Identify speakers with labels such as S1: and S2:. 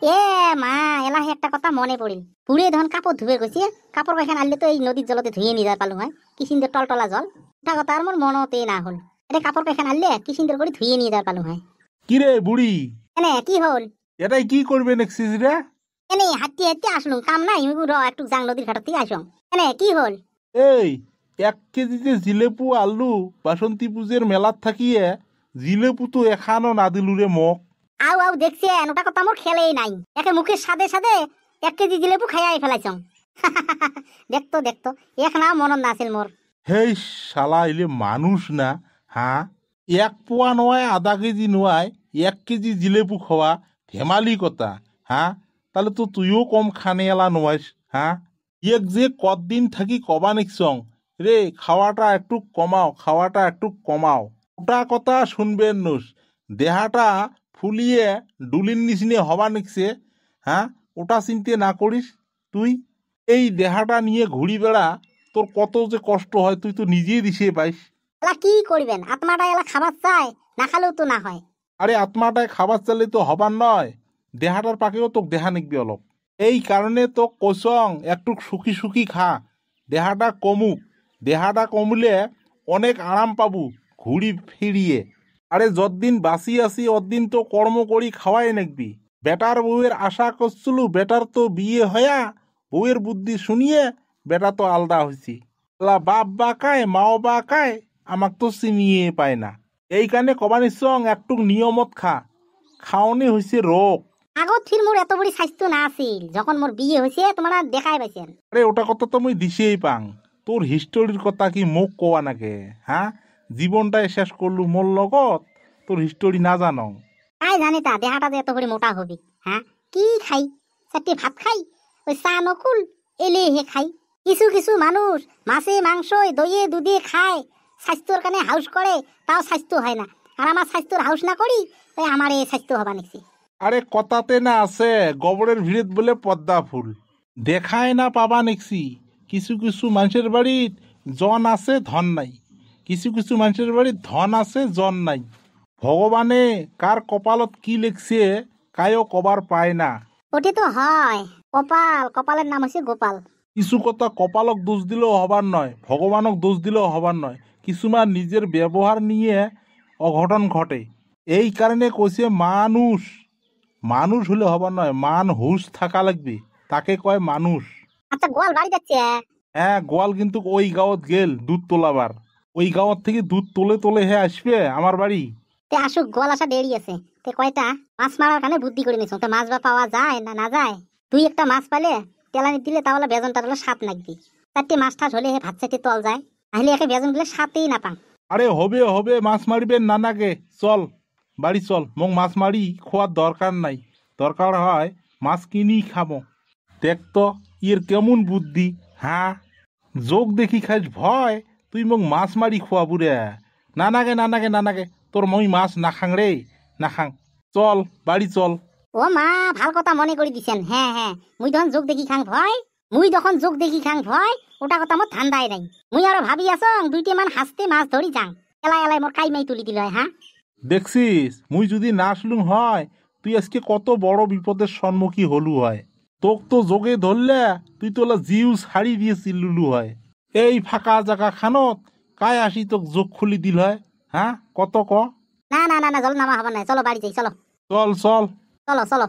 S1: এ মা, এলাহে একটা কথা মনে পড়িল। পুড়ে ধন কাপড় ধুবে গেছে, কাপড় কয়খান আনলে তো এই নদীর জলতে ধুয়ে নিয়ে যায় পালু হয়, কি সুন্দর টলটলা জল। ওটা কথা আর মোর মনতে না হল। এটা কাপড় কয়খান আনলে কি সুন্দর করে ধুয়ে নিয়ে যায় পালু হয়।
S2: কিরে বুড়ি,
S1: এনে কি হল?
S2: এটাই কি করবে নেক্সিস রে?
S1: এনে হাঁটতে হাঁটতে আসলুম, কাম নাই একটু যাং নদীর ঘাট থেকে আসুন। এনে কি হল?
S2: এই 1 কেজিতে জিলেপু আলু বাসন্তী পুজোর মেলাত থাকিয়ে জিলেপু তো এখানো না দিলু রে মোক।
S1: আউ আউ দেখছেন, ওটা কথা মোর খেলেই নাই। একে মুখের সাদে সাদে 1 কেজি জিলেপু খাইয়াই ফেলাইছং। দেখতো দেখতো, এক নাও মনত নাছিল মোর।
S2: হেই শালা, এলে মানুষ না? হ্যাঁ, 1 পোয়া নয়, আধা 1 কেজি নয়, 1 কেজি জিলেপু খাওয়া ধেমালি কথা? হ্যাঁ, তাহলে তো তুইও কম খানে এলা নয়। হ্যাঁ, যে কদিন থাকি কবা নিকছং রে, খাওয়াটা একটু কমাও, খাওয়াটা একটু কমাও। ওটা কথা শুনবেন নুস, দেহাটা ফুলিয়ে ডুলির নিচিনে হবা নিকছে। হ্যাঁ, ওটা চিন্তে না করিস তুই। এই দেহাটা নিয়ে ঘুরি বেড়া, তোর কত যে কষ্ট হয় তুই তো নিজেই দিশে পাইস।
S1: এলা কি করবেন, আত্মাটা এলা খাবার চায়, না খালেও তো না হয়।
S2: আরে আত্মাটায় খাবার চাইলে তো হবার নয়, দেহাটার পাকেও তোক দেহা নিকবি অলপ। এই কারণে তো কচং একটু সুখী সুখী খা, দেহাটা কমুক। দেহাটা কমলে অনেক আরাম পাবু ঘুরি ফিরিয়ে। আরে যতদিন বাঁচি আছি অতদিন তো কর্ম করি খাওয়াই নেকবি। বেটার বউয়ের আশা করছিলু, বেটার তো বিয়ে হয়া বউয়ের বুদ্ধি শুনিয়ে বেটা তো আলদা হয়েছি। বাপ বা কায় মাও বা কায়, আমাক তো চিনিয়ে পায় না। এই কারণে কবানি চং একটু নিয়মত খা, খাওনি হয়েছে রোগ।
S1: আগত ফির মোর এত বড়ি স্বাস্থ্য না আছিল, যখন মোর বিয়ে হয়েছে তোমার দেখাই পাইছেন।
S2: আরে ওটা কথা তো মুই দিছেই পাং, তোর হিস্টোরির কথা কি মোক কোয়া নাকে? হ্যাঁ, জীবনটাই শেষ করলু মোর লগত, তোর হিস্টোরি না জানো?
S1: তাই জানি তা দেহাটা যে এত বড়ি মোটা হবি। হ্যাঁ, কি খাই? 4টি ভাত খাই, ওই চা নকুল এলে হে খাই। কিছু কিছু মানুষ মাছে মাংস দইয়ে দুধে খায়, স্বাস্থ্যর কানে হাউস করে, তাও স্বাস্থ্য হয় না। আর আমার স্বাস্থ্যর হাউস না করি, তাই আমার এই স্বাস্থ্য হবা নিচ্ছি।
S2: আরে কথাতে না আছে, গোবরের ভিড়ত বলে পদ্মা ফুল দেখায় না পাবা নিকছি। কিছু কিছু মানুষের বাড়িত জন আছে ধন নাই, কিছু কিছু মানুষের বাড়িত ধন আছে জন নাই। ভগবানে কার কপালত কি লিখছে কায়ও কবার পায় না।
S1: ওটি তো হয় কপাল, কপালের নাম হচ্ছে গোপাল।
S2: কিছু কথা কপালক দোষ দিলেও হবার নয়, ভগবানক দোষ দিলেও হবার নয়। কিছুমান নিজের ব্যবহার নিয়ে অঘটন ঘটে। এই কারণে কইছে মানুষ, মানুষ হলে হবার নয়, মান হুশ থাকা লাগবে, তাকে কয় মানুষ।
S1: আচ্ছা, গোয়াল বাড়ি যাচ্ছে?
S2: হ্যাঁ, গোয়াল কিন্তু ওই গাঁৱত গেল দুধ তোলাবার। ওই গাঁৱত থেকে দুধ তোলে তোলে হে আসবে আমার বাড়ি।
S1: তে আসুক, গোয়াল আসা দেরি আছে। তে কয়টা মাছ মারার কানে বুদ্ধি করে নিছ, তো মাছ বা পাওয়া যায় না না যায়? তুই একটা মাছ পালে তেলানি দিলে তাহলে বেজন টালে সাত নাকবি। 4টি মাছ ঠাস হলে হে ভাত চাটি তল যায়, তাহলে একে বেজন দিলে সাতেই না পাং।
S2: আরে হবে হবে, মাছ মারিবেন নানাকে, চল বাড়ি চল। মোক মাছ মারি খোয়ার দরকার নাই, দরকার হয় মাছ কিনি খাবো। দেখ তো ইয়ের কেমন বুদ্ধি। হ্যাঁ, যোগ দেখি খাইস ভয়, তুই মোক মাছ মারি খোয়াবু রে? নানাগে নানাগে নানাগে, তোর মই মাছ নাখাং রে, নাখাং। চল বাড়ি চল।
S1: ও মা, ভাল কথা মনে করে দিছেন। হ্যাঁ হ্যাঁ, মুই যখন যোগ দেখি খাং ভয়, ওটা কথা মোর ঠান্ডাই নাই। মুই আরো ভাবি আছং 2টি মান হাসতে মাছ ধরি যাং, এলাই এলাই মোর কাইমাই তুলি দিল হয়। হ্যাঁ,
S2: দেখছিস, মুই যদি না আসলুম হয় তুই আজকে কত বড় বিপদের সম্মুখী হলু হয়। তোক তো যোগে ধরলে তুই তোলা জিউ ছাড়ি দিয়ে চিল্লুলু হয়। এই ফাঁকা জায়গা খানত কায় আসি তোক যোগ খুলি দিল হয়? হ্যাঁ, কত ক।
S1: না না না না, জল নামা হবার নাই, চলো বাড়ি যাই, চলো
S2: চল চল।
S1: চলো চলো।